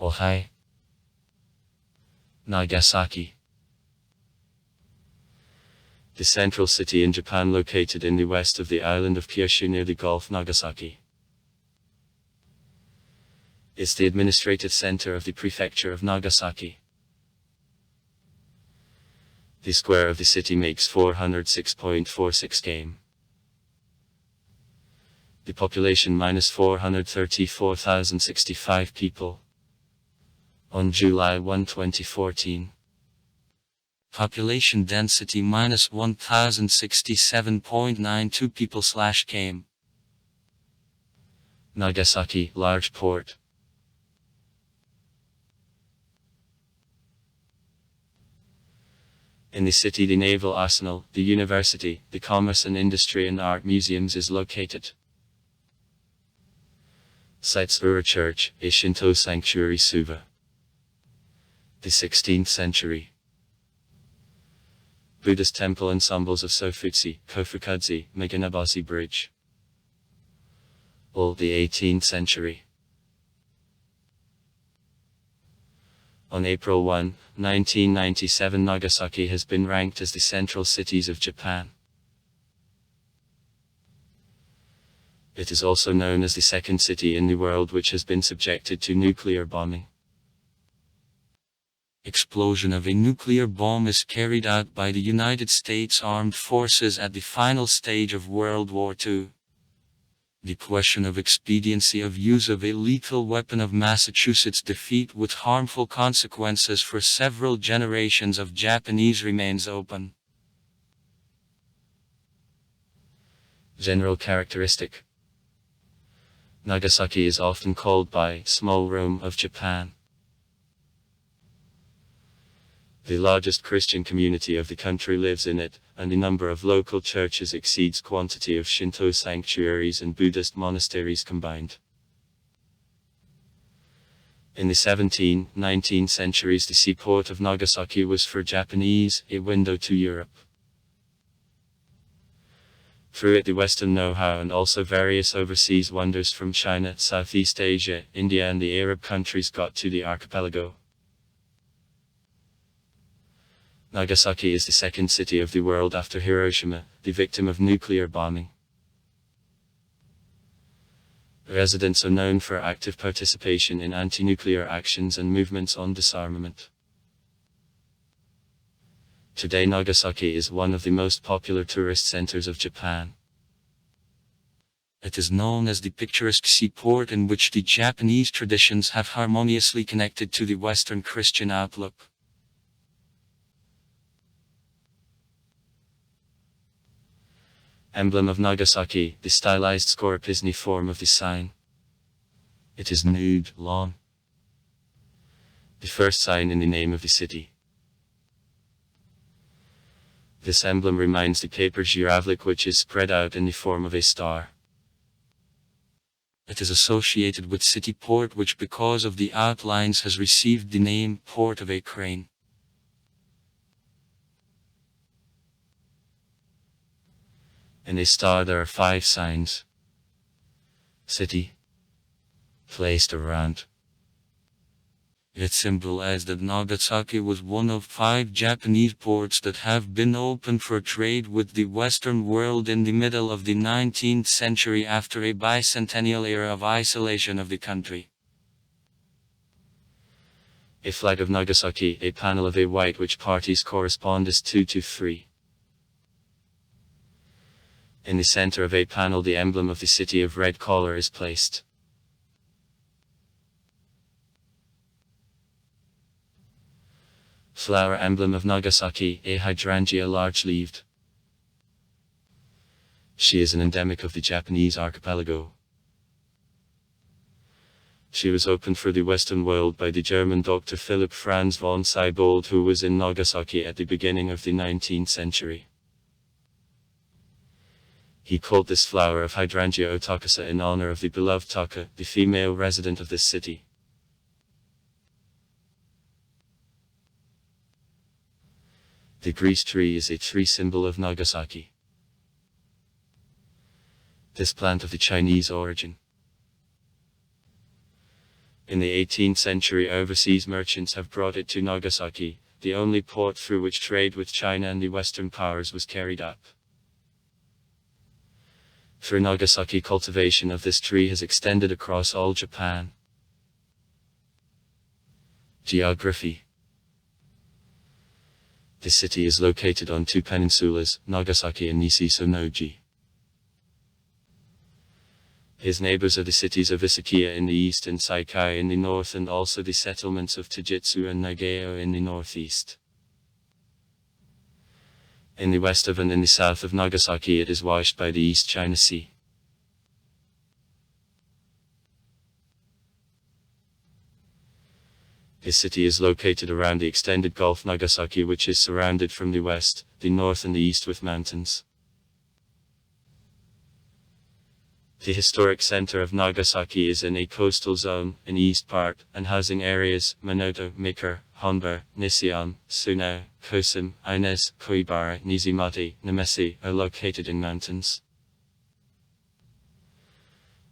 Ohai. Nagasaki. The central city in Japan located in the west of the island of Kyushu near the Gulf Nagasaki. It's the administrative center of the prefecture of Nagasaki. The square of the city makes 406.46 km. The population minus 434,065 people. On July 1, 2014. Population density minus 1,067.92 people/km. Nagasaki, large port. In the city, the naval arsenal, the university, the commerce and industry and art museums is located. Sites: Ura Church, a Shinto sanctuary Suva. The 16th century. Buddhist temple ensembles of Sofutsi, Kofukudzi, Meganabashi Bridge. All the 18th century. On April 1, 1997, Nagasaki has been ranked as the central cities of Japan. It is also known as the second city in the world which has been subjected to nuclear bombing. Explosion of a nuclear bomb is carried out by the United States Armed Forces at the final stage of World War II. The question of expediency of use of a lethal weapon of Massachusetts defeat with harmful consequences for several generations of Japanese remains open. General characteristic. Nagasaki is often called by small Rome of Japan. The largest Christian community of the country lives in it, and the number of local churches exceeds quantity of Shinto sanctuaries and Buddhist monasteries combined. In the 17th, 19th centuries, the seaport of Nagasaki was for Japanese a window to Europe. Through it, the Western know-how and also various overseas wonders from China, Southeast Asia, India and the Arab countries got to the archipelago. Nagasaki is the second city of the world after Hiroshima, the victim of nuclear bombing. Residents are known for active participation in anti-nuclear actions and movements on disarmament. Today, Nagasaki is one of the most popular tourist centers of Japan. It is known as the picturesque seaport in which the Japanese traditions have harmoniously connected to the Western Christian outlook. Emblem of Nagasaki, the stylized scorpion form of the sign. It is nude, long. The first sign in the name of the city. This emblem reminds the paper zhiravlik which is spread out in the form of a star. It is associated with city port which because of the outlines has received the name Port of a Crane. In a star there are 5 signs. City. Placed around. It symbolized that Nagasaki was one of 5 Japanese ports that have been open for trade with the Western world in the middle of the 19th century after a bicentennial era of isolation of the country. A flag of Nagasaki, a panel of a white which parties correspond as 2 to 3. In the center of a panel the emblem of the city of red color is placed. Flower emblem of Nagasaki, a hydrangea large-leaved. She is an endemic of the Japanese archipelago. She was opened for the Western world by the German Dr. Philipp Franz von Siebold, who was in Nagasaki at the beginning of the 19th century. He called this flower of hydrangea Otakasa in honor of the beloved Taka, the female resident of this city. The grease tree is a tree symbol of Nagasaki. This plant of the Chinese origin. In the 18th century, overseas merchants have brought it to Nagasaki, the only port through which trade with China and the Western powers was carried up. Through Nagasaki, cultivation of this tree has extended across all Japan. Geography. The city is located on two peninsulas, Nagasaki and Nishisonoji. His neighbors are the cities of Isakiya in the east and Saikai in the north, and also the settlements of Tajitsu and Nagao in the northeast. In the west of and in the south of Nagasaki it is washed by the East China Sea. His city is located around the extended Gulf Nagasaki, which is surrounded from the west, the north and the east with mountains. The historic center of Nagasaki is in a coastal zone, in the east part, and housing areas, Manoto, Mikor, Honba, Nision, Sunao, Kosim, Ines, Koibara, Nizimati, Nemesi, are located in mountains.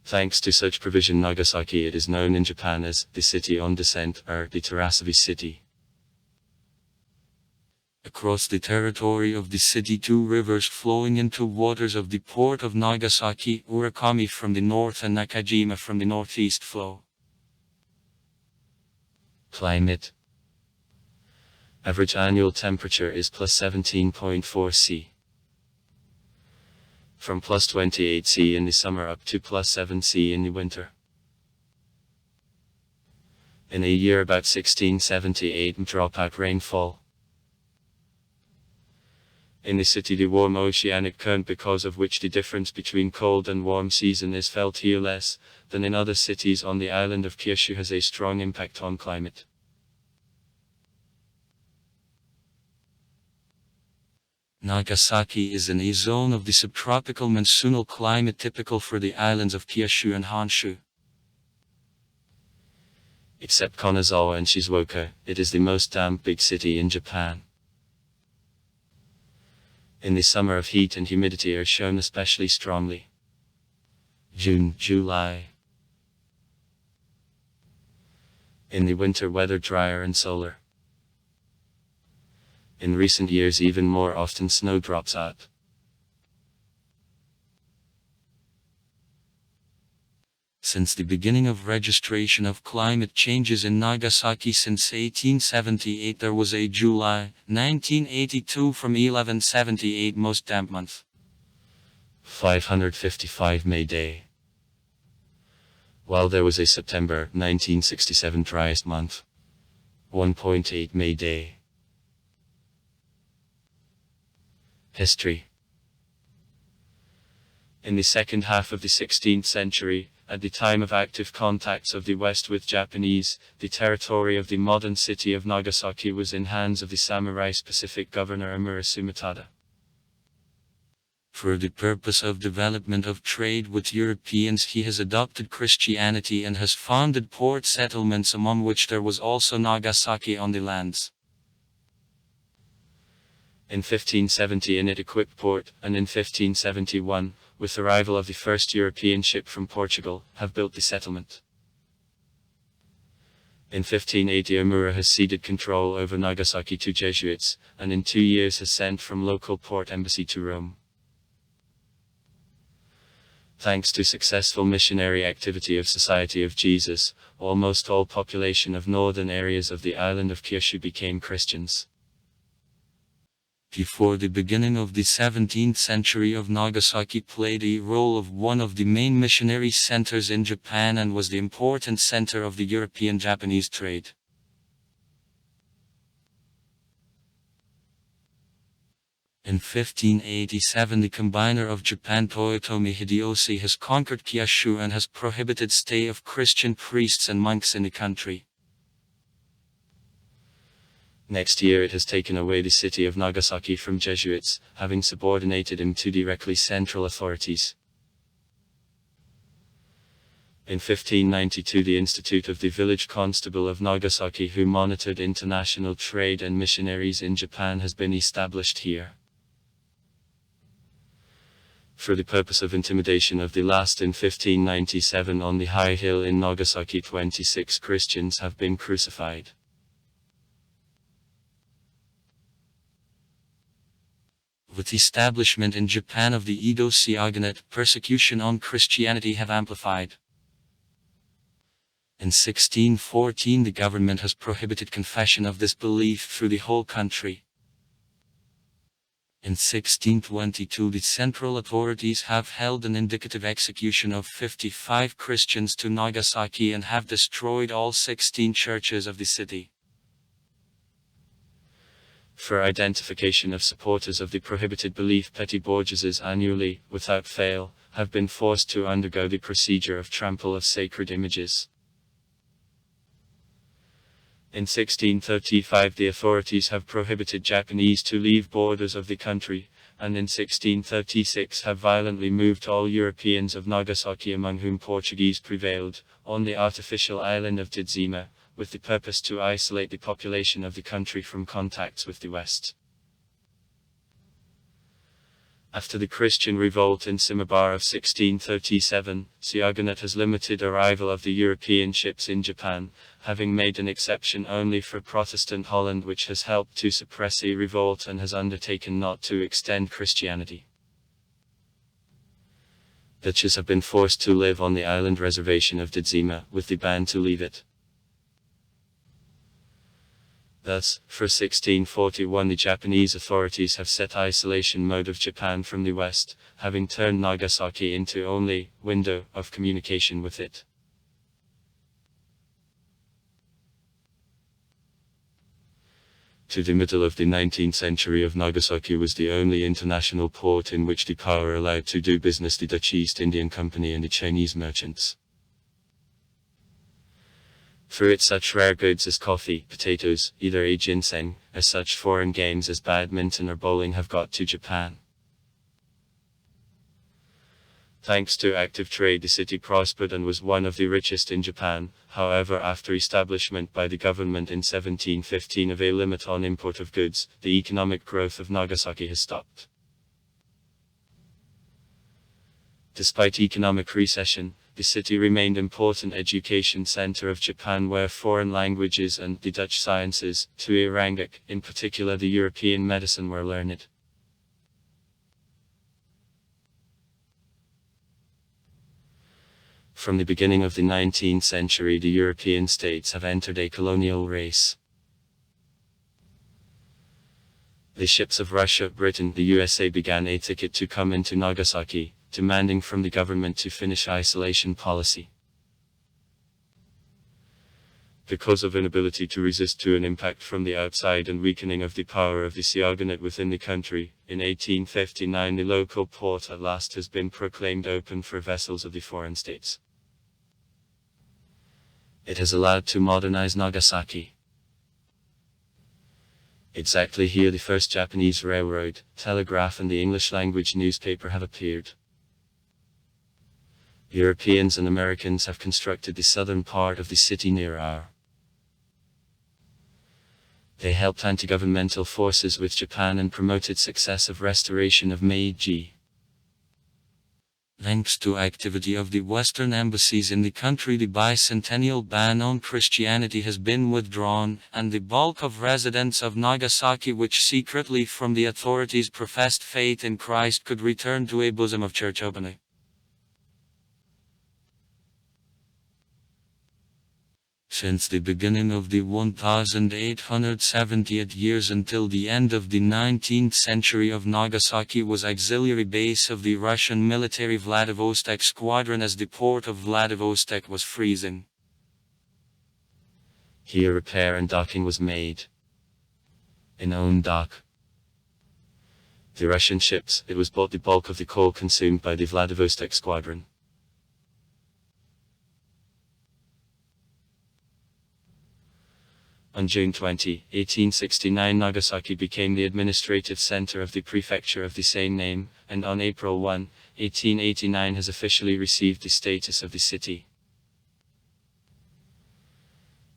Thanks to such provision, Nagasaki it is known in Japan as the city on descent, or the Terasavi city. Across the territory of the city, two rivers flowing into waters of the port of Nagasaki, Urakami from the north and Nakajima from the northeast flow. Climate. Average annual temperature is plus 17.4 C. From plus 28 C in the summer up to plus 7 C in the winter. In a year about 1678 dropout rainfall. In the city the warm oceanic current, because of which the difference between cold and warm season is felt here less than in other cities on the island of Kyushu, has a strong impact on climate. Nagasaki is in a zone of the subtropical monsoonal climate typical for the islands of Kyushu and Honshu. Except Kanazawa and Shizuoka, it is the most damp big city in Japan. In the summer of heat and humidity are shown especially strongly. June, July. In the winter weather drier and solar. In recent years even more often snow drops out. Since the beginning of registration of climate changes in Nagasaki since 1878, there was a July 1982 from 1178 most damp month. 555 May Day. While there was a September 1967 driest month. 1.8 May Day. History. In the second half of the 16th century, at the time of active contacts of the West with Japanese, the territory of the modern city of Nagasaki was in hands of the samurai Pacific governor Amura Sumatada. For the purpose of development of trade with Europeans, he has adopted Christianity and has founded port settlements, among which there was also Nagasaki on the lands. In 1570 it equipped port, and in 1571, with the arrival of the first European ship from Portugal, have built the settlement. In 1580 Amura has ceded control over Nagasaki to Jesuits, and in 2 years has sent from local port embassy to Rome. Thanks to successful missionary activity of Society of Jesus, almost all population of northern areas of the island of Kyushu became Christians. Before the beginning of the 17th century of Nagasaki played a role of one of the main missionary centers in Japan and was the important center of the European-Japanese trade. In 1587 the combiner of Japan Toyotomi Hideyoshi has conquered Kyushu and has prohibited stay of Christian priests and monks in the country. Next year it has taken away the city of Nagasaki from Jesuits, having subordinated him to directly central authorities. In 1592 the Institute of the Village Constable of Nagasaki, who monitored international trade and missionaries in Japan, has been established here. For the purpose of intimidation of the last in 1597 on the high hill in Nagasaki 26 Christians have been crucified. With the establishment in Japan of the Edo Shogunate, persecution on Christianity have amplified. In 1614 the government has prohibited confession of this belief through the whole country. In 1622 the central authorities have held an indicative execution of 55 Christians to Nagasaki and have destroyed all 16 churches of the city. For identification of supporters of the prohibited belief, petty bourgeoises annually, without fail, have been forced to undergo the procedure of trample of sacred images. In 1635 the authorities have prohibited Japanese to leave borders of the country, and in 1636 have violently moved all Europeans of Nagasaki, among whom Portuguese prevailed, on the artificial island of Dedzima, with the purpose to isolate the population of the country from contacts with the West. After the Christian revolt in Shimabara of 1637, Shogunate has limited arrival of the European ships in Japan, having made an exception only for Protestant Holland, which has helped to suppress a revolt and has undertaken not to extend Christianity. Dutches have been forced to live on the island reservation of Dedzima, with the ban to leave it. Thus, for 1641 the Japanese authorities have set isolation mode of Japan from the West, having turned Nagasaki into only window of communication with it. To the middle of the 19th century of Nagasaki was the only international port in which the power allowed to do business the Dutch East Indian Company and the Chinese merchants. For it such rare goods as coffee, potatoes, either a ginseng, or such foreign games as badminton or bowling have got to Japan. Thanks to active trade the city prospered and was one of the richest in Japan. However, after establishment by the government in 1715 of a limit on import of goods, the economic growth of Nagasaki has stopped. Despite economic recession, the city remained an important education center of Japan, where foreign languages and the Dutch sciences, to a rank, in particular the European medicine, were learned. From the beginning of the 19th century the European states have entered a colonial race. The ships of Russia, Britain, the USA began a ticket to come into Nagasaki, demanding from the government to finish isolation policy. Because of inability to resist to an impact from the outside and weakening of the power of the Shogunate within the country, in 1859 the local port at last has been proclaimed open for vessels of the foreign states. It has allowed to modernize Nagasaki. Exactly here the first Japanese railroad, telegraph and the English language newspaper have appeared. Europeans and Americans have constructed the southern part of the city near our. They helped anti-governmental forces with Japan and promoted successive restoration of Meiji. Thanks to activity of the Western embassies in the country, the bicentennial ban on Christianity has been withdrawn, and the bulk of residents of Nagasaki which secretly from the authorities professed faith in Christ could return to a bosom of church opening. Since the beginning of the 1870 years until the end of the 19th century of Nagasaki was auxiliary base of the Russian military Vladivostok Squadron, as the port of Vladivostok was freezing. Here repair and docking was made. In own dock. The Russian ships, it was bought the bulk of the coal consumed by the Vladivostok Squadron. On June 20, 1869 Nagasaki became the administrative center of the prefecture of the same name, and on April 1, 1889 has officially received the status of the city.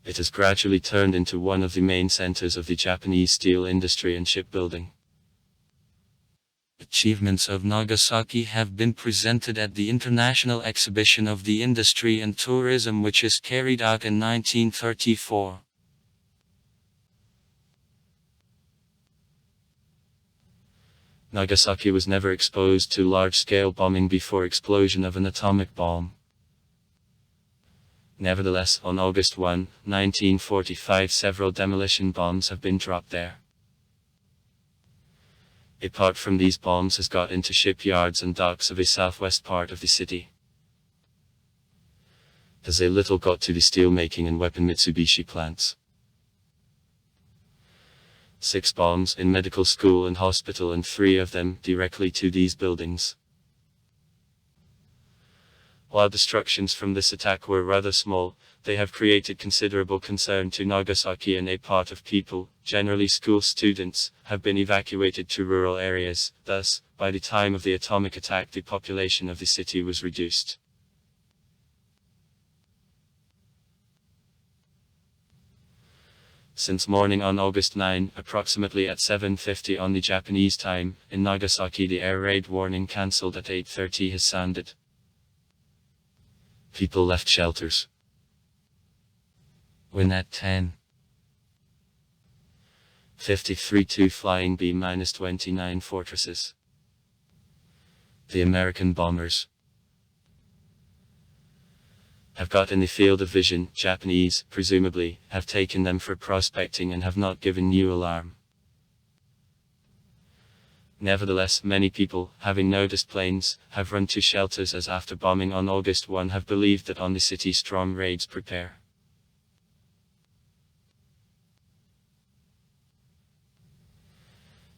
It has gradually turned into one of the main centers of the Japanese steel industry and shipbuilding. achievements of Nagasaki have been presented at the International Exhibition of the Industry and Tourism, which is carried out in 1934. Nagasaki was never exposed to large-scale bombing before explosion of an atomic bomb. Nevertheless, on August 1, 1945, several demolition bombs have been dropped there. A part from these bombs has got into shipyards and docks of a southwest part of the city. As a little got to the steelmaking and weapon Mitsubishi plants. 6 bombs in medical school and hospital, and 3 of them directly to these buildings. While destructions from this attack were rather small, they have created considerable concern to Nagasaki, and a part of people, generally school students, have been evacuated to rural areas. Thus, by the time of the atomic attack, the population of the city was reduced. Since morning on August 9, approximately at 7:50 on the Japanese time, in Nagasaki, the air raid warning cancelled at 8:30 has sounded. People left shelters. When at 10:53 two flying B-29 fortresses. The American bombers have got in the field of vision. Japanese, presumably, have taken them for prospecting and have not given new alarm. Nevertheless, many people, having noticed planes, have run to shelters, as after bombing on August 1 have believed that on the city strong raids prepare.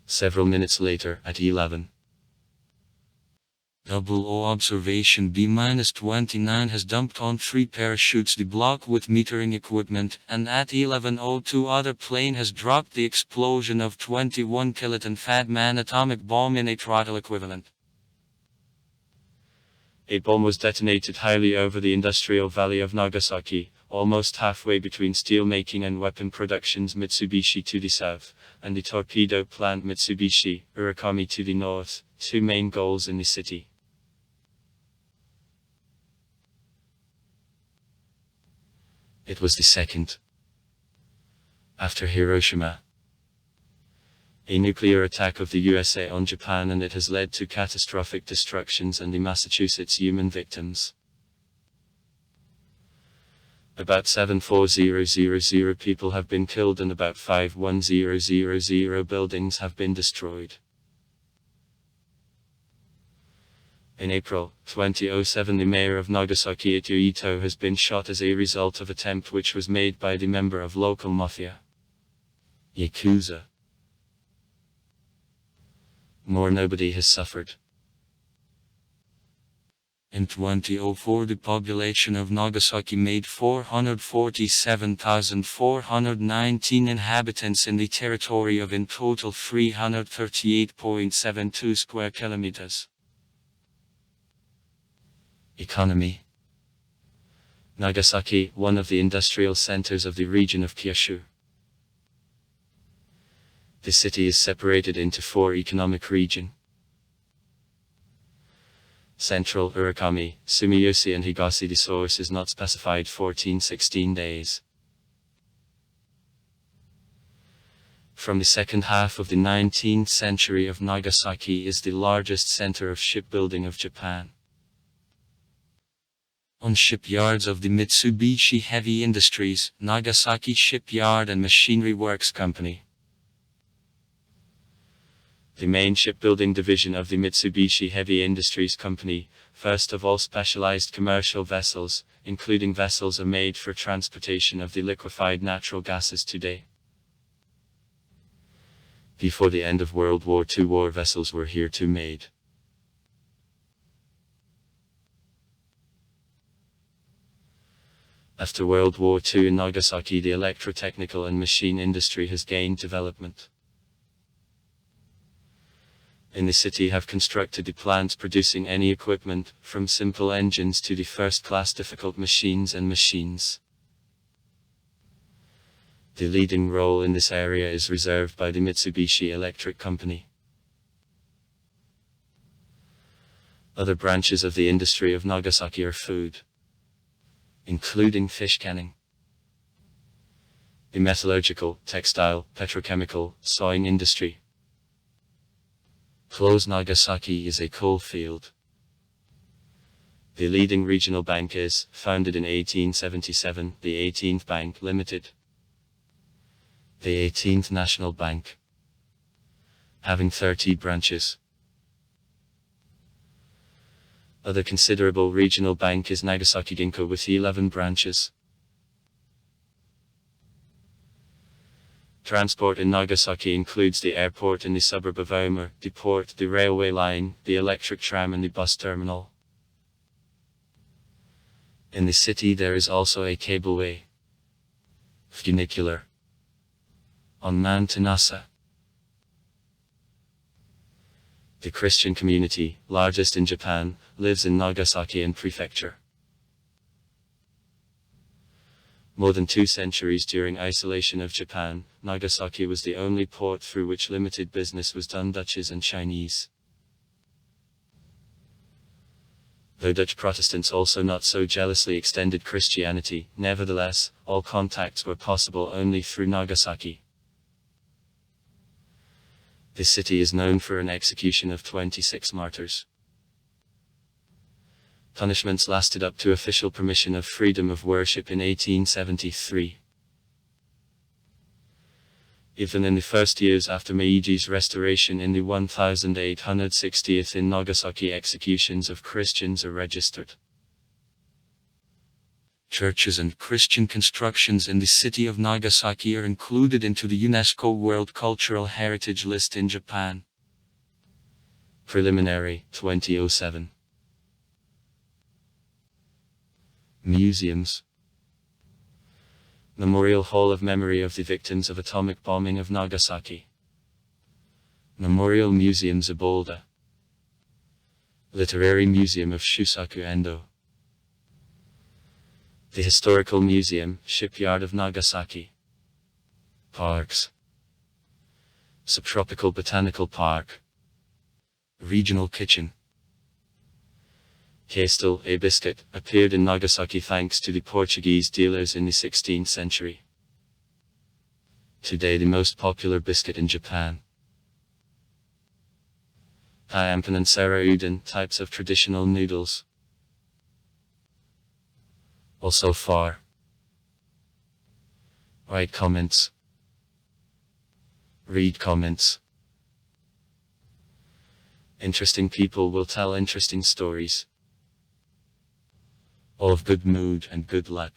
Several minutes later, at 11:00 observation B-29 has dumped on 3 parachutes the block with metering equipment, and at 11:02 other plane has dropped the explosion of 21 kiloton Fat Man atomic bomb in a throttle equivalent. A bomb was detonated highly over the industrial valley of Nagasaki, almost halfway between steelmaking and weapon productions Mitsubishi to the south, and the torpedo plant Mitsubishi, Urakami to the north, 2 main goals in the city. It was the second, after Hiroshima, a nuclear attack of the USA on Japan, and it has led to catastrophic destructions and the Massachusetts human victims. About 74000 people have been killed and about 51000 buildings have been destroyed. In April 2007, the mayor of Nagasaki, Ito, has been shot as a result of attempt which was made by the member of local mafia, Yakuza. More, nobody has suffered. In 2004, the population of Nagasaki made 447,419 inhabitants in the territory of in total 338.72 square kilometers. Economy. Nagasaki, one of the industrial centers of the region of Kyushu. The city is separated into 4 economic regions. Central, Urakami, Sumiyoshi and Higashi. The source is not specified. 14-16 days. From the second half of the 19th century of Nagasaki is the largest center of shipbuilding of Japan. On shipyards of the Mitsubishi Heavy Industries, Nagasaki Shipyard and Machinery Works Company. The main shipbuilding division of the Mitsubishi Heavy Industries Company, first of all specialized commercial vessels, including vessels are made for transportation of the liquefied natural gases today. Before the end of World War II, war vessels were here too made. After World War II in Nagasaki, the electrotechnical and machine industry has gained development. In the city have constructed the plants producing any equipment, from simple engines to the first-class difficult machines and machines. The leading role in this area is reserved by the Mitsubishi Electric Company. Other branches of the industry of Nagasaki are food, including fish canning, the metallurgical, textile, petrochemical, sewing industry. Close Nagasaki is a coal field. The leading regional bank is, founded in 1877, the 18th Bank Limited. The 18th National Bank, having 30 branches. Other considerable regional bank is Nagasaki Ginko with 11 branches. Transport in Nagasaki includes the airport in the suburb of Aomori, the port, the railway line, the electric tram and the bus terminal. In the city there is also a cableway, funicular, on Mount Inasa. The Christian community, largest in Japan, lives in Nagasaki and Prefecture. More than 2 centuries during isolation of Japan, Nagasaki was the only port through which limited business was done Dutches and Chinese. Though Dutch Protestants also not so jealously extended Christianity, nevertheless, all contacts were possible only through Nagasaki. The city is known for an execution of 26 martyrs. Punishments lasted up to official permission of freedom of worship in 1873. Even in the first years after Meiji's restoration in the 1860s in Nagasaki, executions of Christians are registered. Churches and Christian constructions in the city of Nagasaki are included into the UNESCO World Cultural Heritage List in Japan. Preliminary, 2007. Museums. Memorial Hall of Memory of the Victims of Atomic Bombing of Nagasaki. Memorial Museum Zabolda. Literary Museum of Shusaku Endo. The Historical Museum, Shipyard of Nagasaki. Parks. Subtropical Botanical Park. Regional Kitchen. Castel, a biscuit, appeared in Nagasaki thanks to the Portuguese dealers in the 16th century. Today the most popular biscuit in Japan. Ayampan and Sara udon, types of traditional noodles. Also far. Write comments. Read comments. Interesting people will tell interesting stories. All of good mood and good luck.